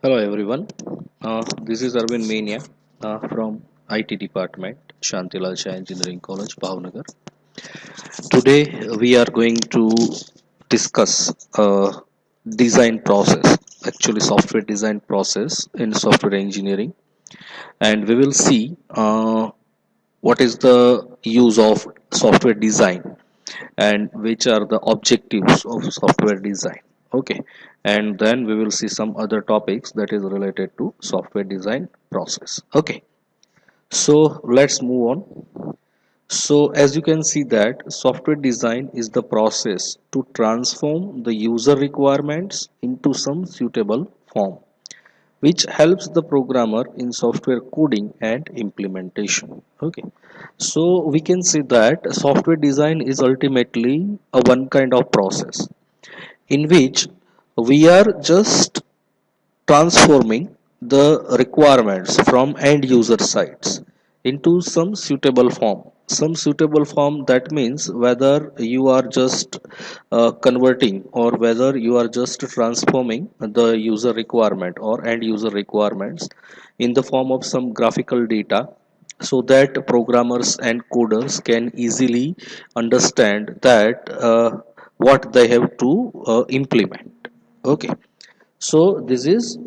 Hello everyone. This is Arvind Mania from IT department, Shantilal Shah Engineering College, Bhavnagar. Today we are going to discuss design process, actually software design process in software engineering, and we will see what is the use of software design and which are the objectives of software design. Okay, and then we will see some other topics that is related to software design process. Okay, so let's move on. So as you can see that software design is the process to transform the user requirements into some suitable form, which helps the programmer in software coding and implementation. Okay, so we can say that software design is ultimately a one kind of process in which we are just transforming the requirements from end user sites into some suitable form. That means whether you are just converting or whether you are just transforming the user requirement or end user requirements in the form of some graphical data, so that programmers and coders can easily understand that what they have to implement. Okay, so this is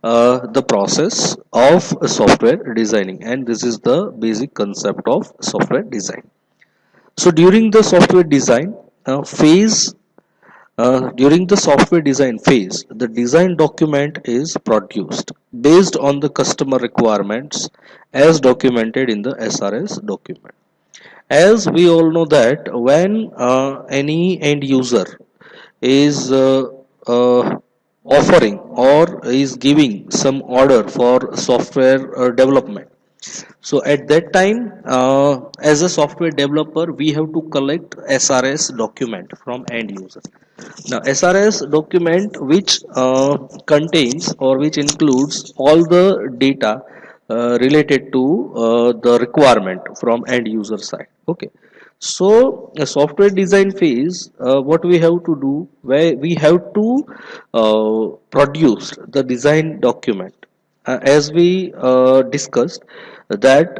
the process of software designing, and this is the basic concept of software design. So during the software design phase, the design document is produced based on the customer requirements as documented in the SRS document. As we all know that when any end user is offering or is giving some order for software development, so at that time as a software developer we have to collect SRS document from end user. Now SRS document which contains or which includes all the data related to the requirement from end user side. Okay, so a software design phase, what we have to do, where we have to produce the design document, as we discussed that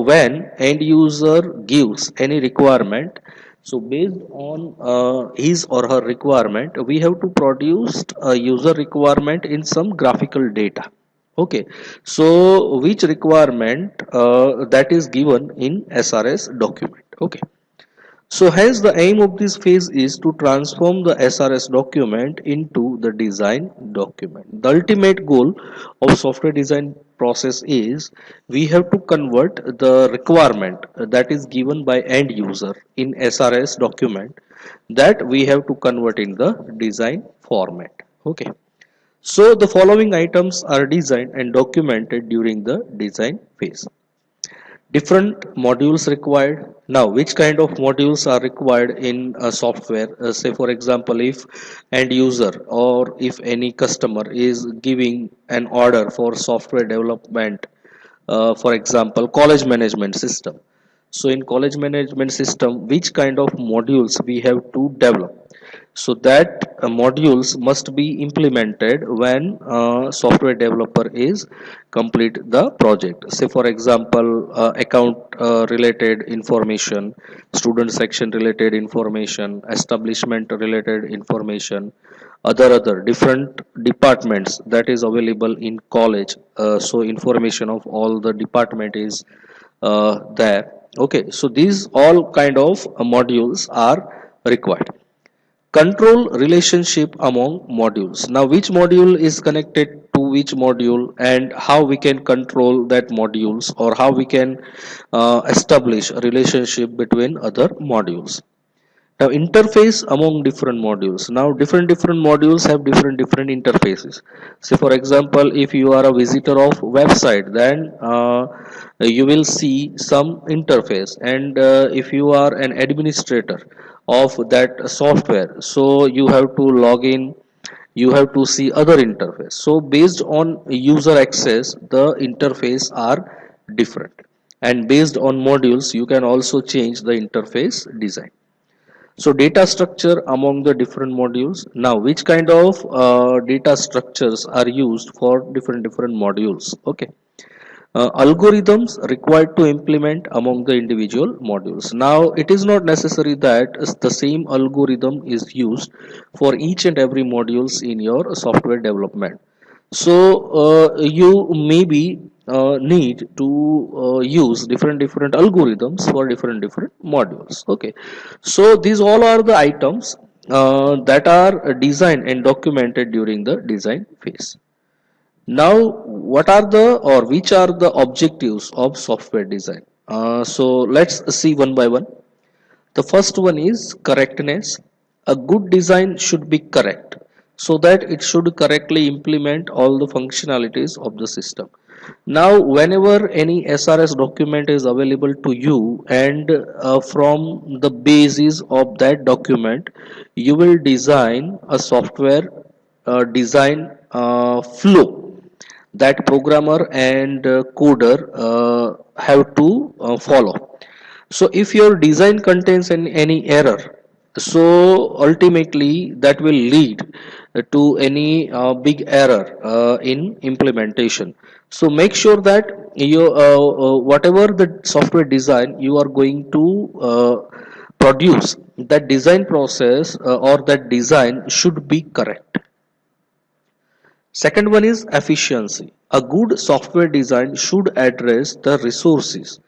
when end user gives any requirement, so based on his or her requirement we have to produce a user requirement in some graphical data. Okay, so which requirement that is given in SRS document. Okay, so hence the aim of this phase is to transform the SRS document into the design document. The ultimate goal of software design process is we have to convert the requirement that is given by end user in SRS document, that we have to convert in the design format. Okay. So the following items are designed and documented during the design phase. Different modules required. Now which kind of modules are required in a software? Say for example, if end user or if any customer is giving an order for software development, for example college management system. So in college management system which kind of modules we have to develop, so that modules must be implemented when software developer is complete the project. Say for example account related information, student section related information, establishment related information, other different departments that is available in college. So information of all the department is there. Okay, so these all kind of modules are required. Control relationship among modules. Now which module is connected to which module and how we can control that modules, or how we can establish a relationship between other modules. Now interface among different modules. Now different modules have different interfaces. Say for example, if you are a visitor of website, then you will see some interface, and if you are an administrator of that software, so you have to log in, you have to see other interface. So based on user access the interface are different, and based on modules you can also change the interface design. So data structure among the different modules. Now, which kind of data structures are used for different modules? Okay. Algorithms required to implement among the individual modules. Now, it is not necessary that the same algorithm is used for each and every modules in your software development. So you maybe need to use different algorithms for different modules. Okay, so these all are the items that are designed and documented during the design phase. Now, what are the or which are the objectives of software design? So let's see one by one. The first one is correctness. A good design should be correct so that it should correctly implement all the functionalities of the system. Now, whenever any SRS document is available to you, and from the basis of that document, you will design a software design flow that programmer and coder have to follow. So if your design contains any error, so ultimately that will lead to any big error in implementation. So make sure that you whatever the software design you are going to produce, that design process or that design should be correct. Second one is efficiency. A good software design should address the resources,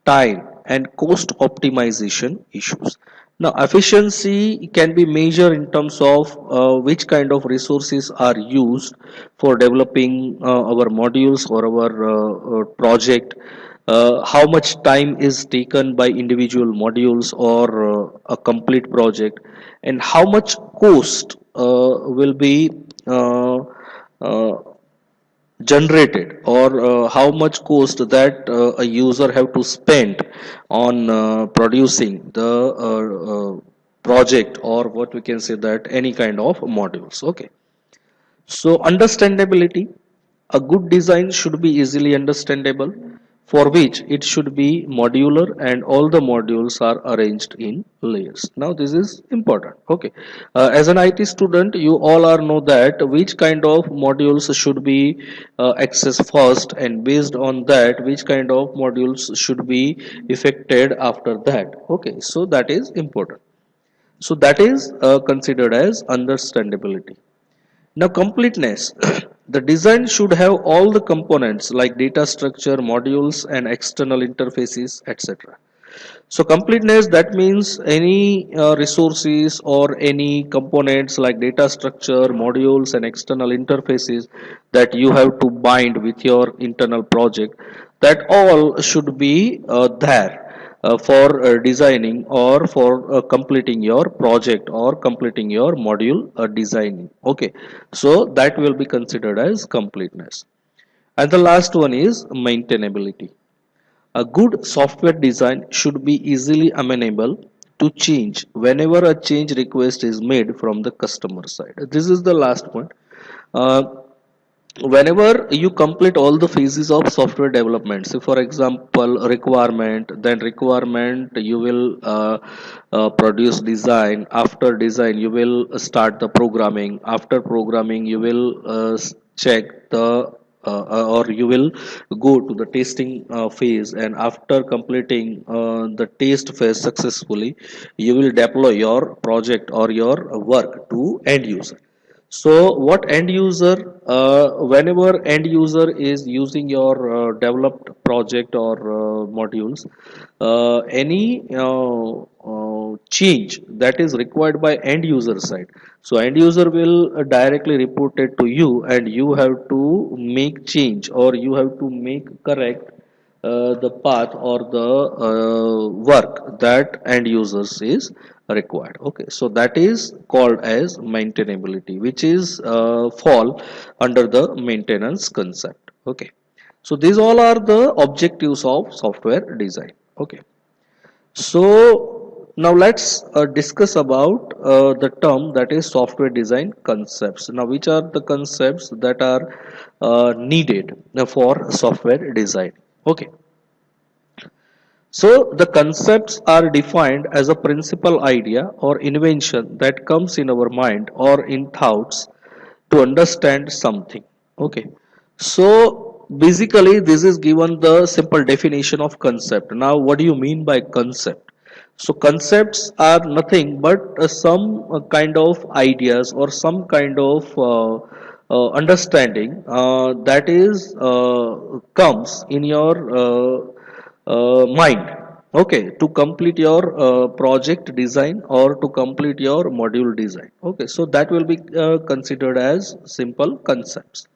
time, and cost optimization issues. Now, efficiency can be measured in terms of which kind of resources are used for developing our modules or our project, how much time is taken by individual modules or a complete project, and how much cost will be uh, generated, or how much cost that a user have to spend on producing the project, or what we can say that any kind of modules. Okay, so understandability. A good design should be easily understandable, for which it should be modular and all the modules are arranged in layers. Now this is important. Okay, as an IT student, you all are know that which kind of modules should be accessed first, and based on that, which kind of modules should be affected after that. Okay, so that is important. So that is considered as understandability. Now, completeness. The design should have all the components like data structure, modules, and external interfaces, etc. So, completeness, that means any resources or any components like data structure, modules, and external interfaces that you have to bind with your internal project, that all should be there for designing or for completing your project or completing your module designing. Okay, so that will be considered as completeness. And the last one is maintainability. A good software design should be easily amenable to change whenever a change request is made from the customer side. This is the last point. Uh, Whenever you complete all the phases of software development, so for example requirement, then requirement you will produce design, after design you will start the programming, after programming you will check the or you will go to the testing phase, and after completing the test phase successfully, you will deploy your project or your work to end user. So what end user, whenever end user is using your developed project or modules, any change that is required by end user side, so end user will directly report it to you, and you have to make change or you have to make correct the path or the work that end users is required. Okay, so that is called as maintainability, which is fall under the maintenance concept. Okay, so these all are the objectives of software design. Okay, so now let's discuss about the term that is software design concepts. Now, which are the concepts that are needed for software design? Okay, So the concepts are defined as a principal idea or invention that comes in our mind or in thoughts to understand something. Okay. So basically this is given the simple definition of concept. Now what do you mean by concept? So concepts are nothing but some kind of ideas or some kind of understanding that is comes in your mind, okay, to complete your project design or to complete your module design. Okay, so that will be considered as simple concepts.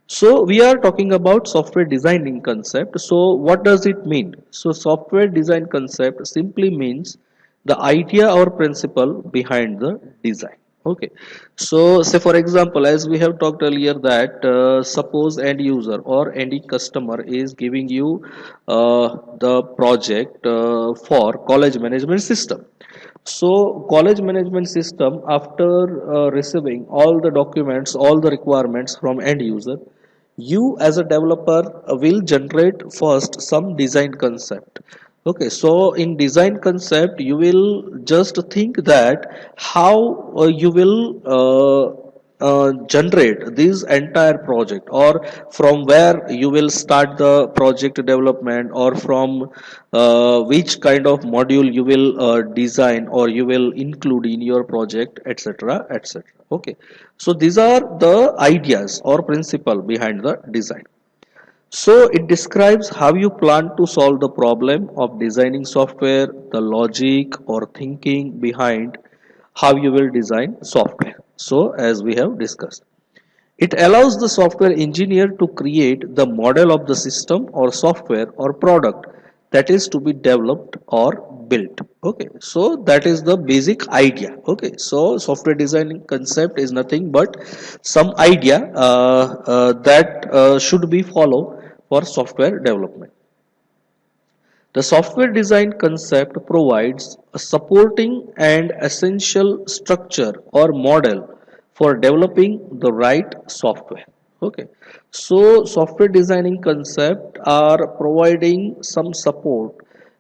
So we are talking about software designing concept. So what does it mean? So software design concept simply means the idea or principle behind the design. Okay. So say for example, as we have talked earlier that suppose end user or any customer is giving you the project for college management system. So college management system, after receiving all the documents, all the requirements from end user, you as a developer will generate first some design concept. Okay, so in design concept you will just think that how you will generate this entire project, or from where you will start the project development, or from which kind of module you will design or you will include in your project, etc, etc. Okay, so these are the ideas or principle behind the design. So it describes how you plan to solve the problem of designing software, the logic or thinking behind how you will design software. So as we have discussed, it allows the software engineer to create the model of the system or software or product that is to be developed or built. Okay, so that is the basic idea. Okay, so software designing concept is nothing but some idea that should be followed for software development. The software design concept provides a supporting and essential structure or model for developing the right software. Okay, so software designing concept are providing some support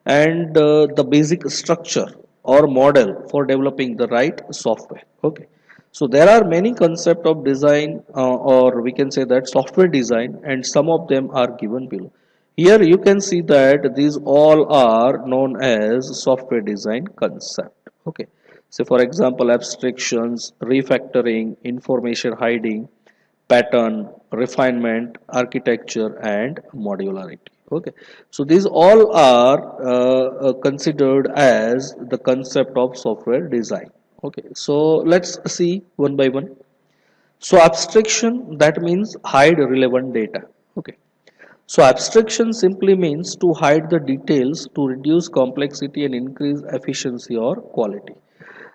and the basic structure or model for developing the right software. Okay, so there are many concept of design or we can say that software design, and some of them are given below. Here you can see that these all are known as software design concept. Okay. So for example, abstractions, refactoring, information hiding, pattern, refinement, architecture, and modularity. Okay. So these all are considered as the concept of software design. Okay. So let's see one by one. So abstraction, that means hide relevant data. Okay. So abstraction simply means to hide the details to reduce complexity and increase efficiency or quality.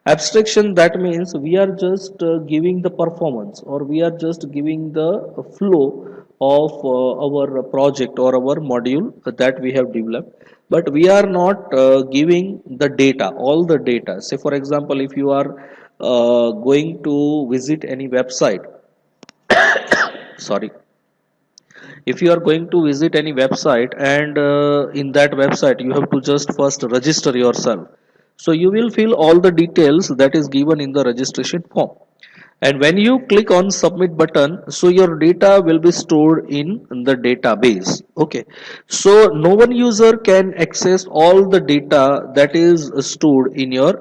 Abstraction, that means we are just giving the performance, or we are just giving the flow of our project or our module that we have developed, but we are not giving the data, all the data. Say for example, if you are going to visit any website, sorry, if you are going to visit any website, and in that website you have to just first register yourself, so you will fill all the details that is given in the registration form, and when you click on submit button, so your data will be stored in the database. Okay, so no one user can access all the data that is stored in your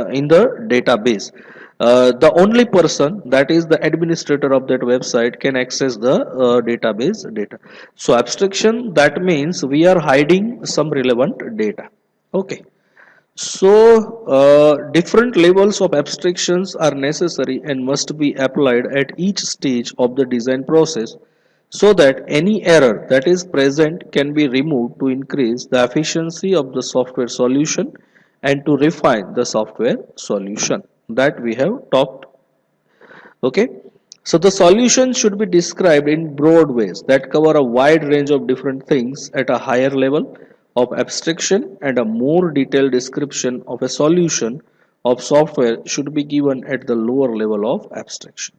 in the database. The only person, that is the administrator of that website, can access the database data. So abstraction, that means we are hiding some relevant data. Okay, so different levels of abstractions are necessary and must be applied at each stage of the design process, so that any error that is present can be removed to increase the efficiency of the software solution and to refine the software solution that we have talked. Okay, so the solution should be described in broad ways that cover a wide range of different things at a higher level of abstraction, and a more detailed description of a solution of software should be given at the lower level of abstraction.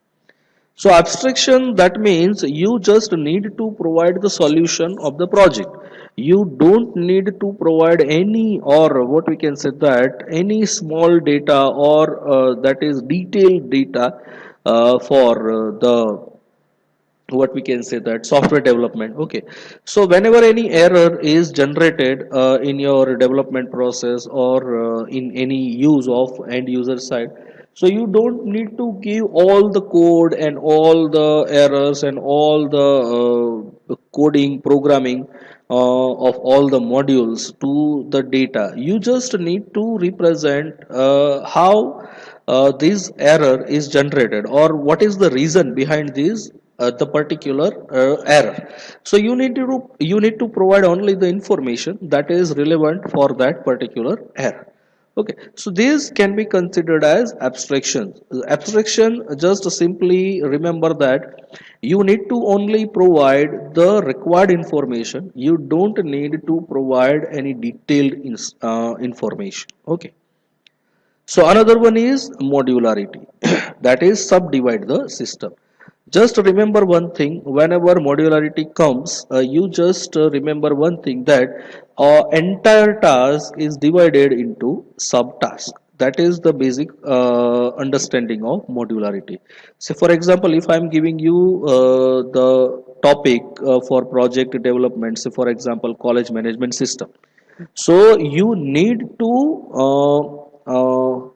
So abstraction, that means you just need to provide the solution of the project, you don't need to provide any, or what we can say that, any small data, or that is detailed data for the, what we can say that, software development. Okay, so whenever any error is generated in your development process, or in any use of end user side, so you don't need to give all the code and all the errors and all the coding programming of all the modules to the data. You just need to represent how this error is generated, or what is the reason behind this the particular error. So you need to provide only the information that is relevant for that particular error. Okay, so these can be considered as abstractions. Abstraction, just simply remember that you need to only provide the required information. You don't need to provide any detailed information. Okay, so another one is modularity, that is subdivide the system. Just remember one thing, whenever modularity comes, you just remember one thing, that entire task is divided into subtasks. That is the basic understanding of modularity. So for example, if I am giving you the topic for project development, say for example college management system, so you need to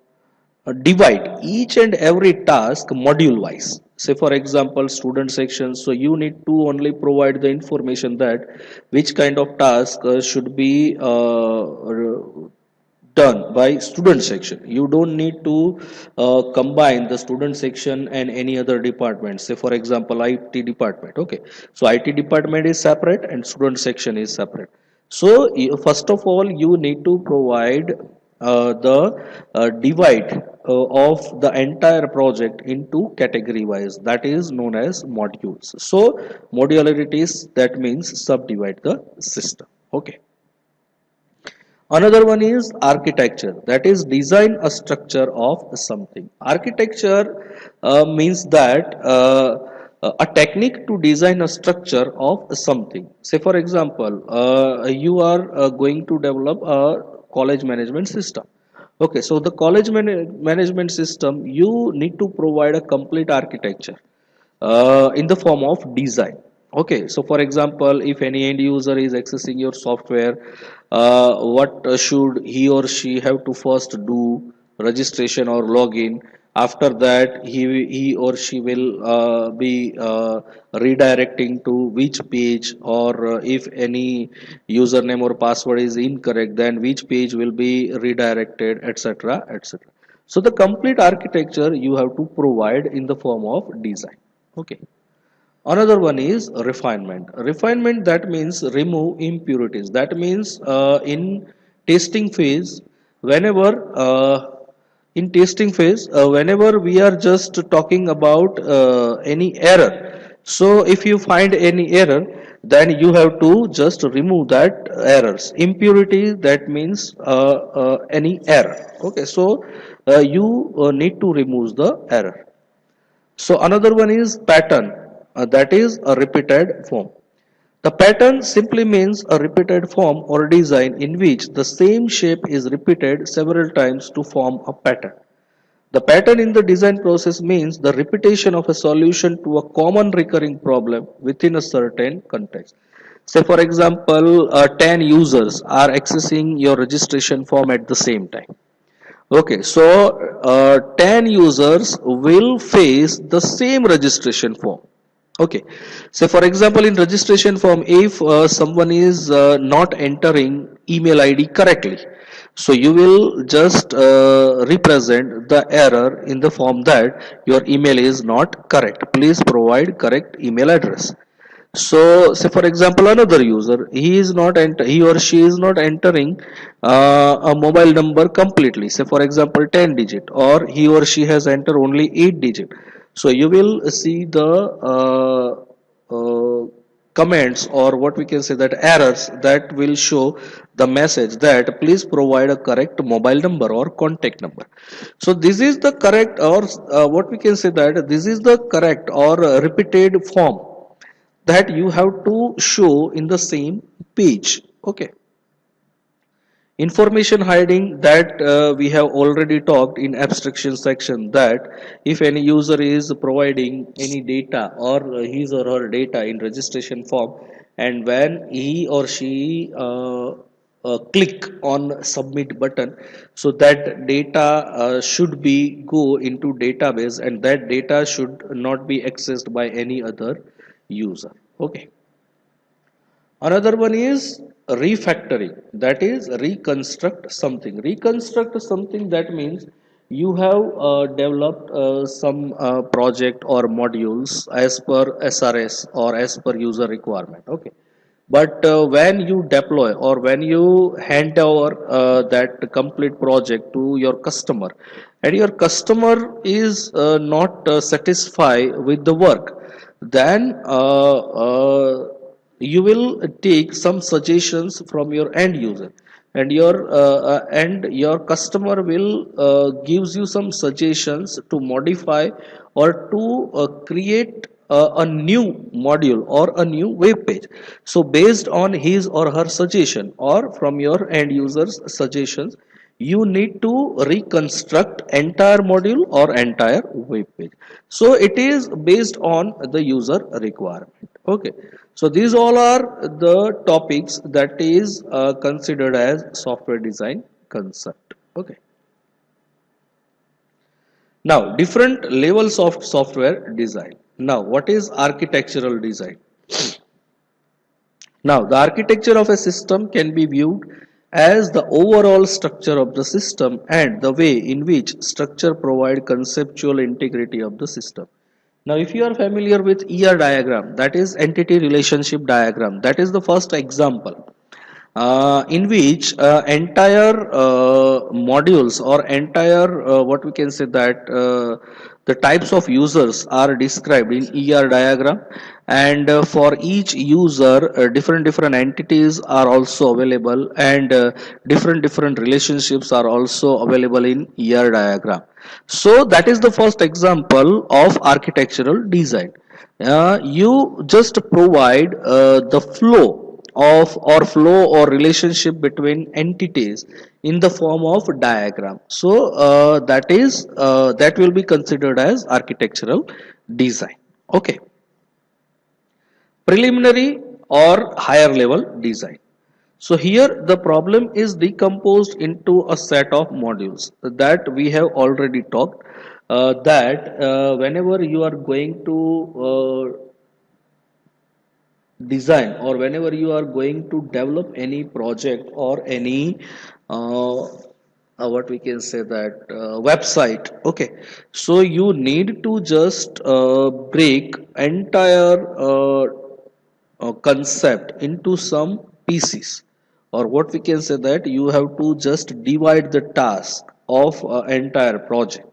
divide each and every task module wise. Say for example student section, so you need to only provide the information that which kind of task should be done by student section. You don't need to combine the student section and any other department. Say for example IT department. Okay, so IT department is separate and student section is separate. So first of all you need to provide the divide of the entire project into category wise, that is known as modules. So modularity is, that means subdivide the system. Okay, another one is architecture, that is design a structure of something. Architecture means that a technique to design a structure of something. Say for example you are going to develop a college management system. Okay, so the college management system, you need to provide a complete architecture in the form of design. Okay, so for example if any end user is accessing your software, what should he or she have to first do? Registration or login. After that he or she will be redirecting to which page, or if any username or password is incorrect, then which page will be redirected, etc., etc. So the complete architecture you have to provide in the form of design. Okay, another one is refinement. Refinement, that means remove impurities. That means in testing phase, whenever whenever we are just talking about any error, so if you find any error, then you have to just remove that errors. Impurity, that means any error. Okay, so you need to remove the error. So another one is pattern, that is a repeated form. The pattern simply means a repeated form or design in which the same shape is repeated several times to form a pattern. The pattern in the design process means the repetition of a solution to a common recurring problem within a certain context. Say for example, 10 users are accessing your registration form at the same time. Okay, so 10 users will face the same registration form. Okay, so for example, in registration form, if someone is not entering email ID correctly, so you will just represent the error in the form that your email is not correct. Please provide correct email address. So say for example another user, he or she is not entering a mobile number completely, say for example 10 digit, or he or she has entered only 8 digit. So you will see the comments, or what we can say that errors, that will show the message that please provide a correct mobile number or contact number. So this is the correct, or what we can say that this is the correct or repeated form that you have to show in the same page. Okay. Information hiding, that we have already talked in abstraction section, that if any user is providing any data or his or her data in registration form, and when he or she click on submit button, so that data should be go into database, and that data should not be accessed by any other user. Okay. Another one is refactoring, that is reconstruct something. Reconstruct something, that means you have developed some project or modules as per SRS or as per user requirement. Okay. But when you deploy or when you hand over that complete project to your customer, and your customer is not satisfied with the work, then you will take some suggestions from your end user, and your customer will gives you some suggestions to modify or to create a new module or a new web page. So based on his or her suggestion or from your end users suggestions, you need to reconstruct entire module or entire web page. So it is based on the user requirement. Okay. So these all are the topics that is considered as software design concept. Okay. Now, different levels of software design. Now, what is architectural design? Now, the architecture of a system can be viewed as the overall structure of the system and the way in which structure provide conceptual integrity of the system. Now, if you are familiar with ER diagram, that is entity relationship diagram, that is the first example in which entire modules or entire what we can say that the types of users are described in ER diagram, and for each user different entities are also available, and different relationships are also available in ER diagram. So that is the first example of architectural design. You just provide the flow or relationship between entities in the form of diagram. So that will be considered as architectural design. Okay. Preliminary or higher level design. So here the problem is decomposed into a set of modules that we have already talked, that whenever you are going to design, or whenever you are going to develop any project or any what we can say that website. Okay. So you need to just break entire concept into some pieces, or what we can say that you have to just divide the task of entire project.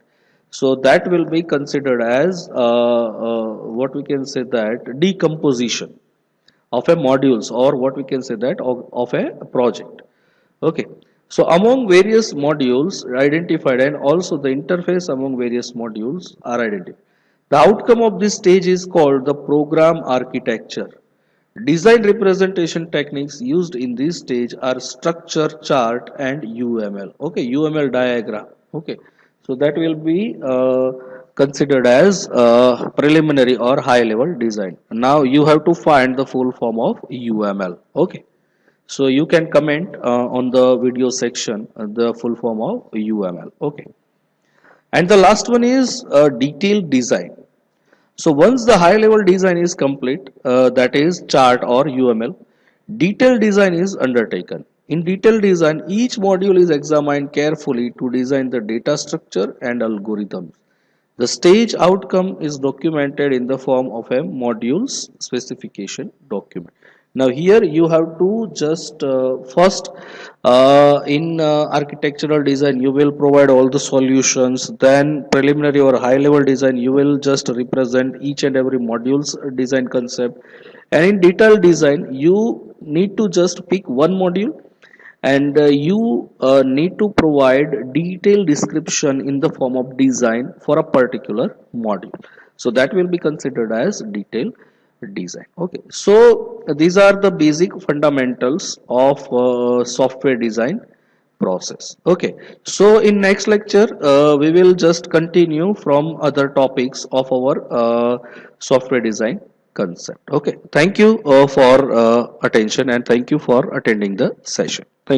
So that will be considered as what we can say that decomposition of a modules, or what we can say that of a project. Okay. So among various modules identified, and also the interface among various modules are identified, the outcome of this stage is called the program architecture. Design representation techniques used in this stage are structure chart and UML. Okay, UML diagram. Okay, so that will be considered as preliminary or high level design. Now you have to find the full form of UML. Okay, so you can comment on the video section the full form of UML. Okay, and the last one is detailed design. So once the high level design is complete, that is chart or UML, detailed design is undertaken. In detailed design, each module is examined carefully to design the data structure and algorithms. The stage outcome is documented in the form of a modules specification document. Now here you have to just first in architectural design you will provide all the solutions, then preliminary or high level design you will just represent each and every module's design concept, and in detailed design you need to just pick one module, and you need to provide detailed description in the form of design for a particular module. So that will be considered as detail. design. Okay, so these are the basic fundamentals of software design process. Okay, so in next lecture we will just continue from other topics of our software design concept. Okay, thank you for attention, and thank you for attending the session. Thank you.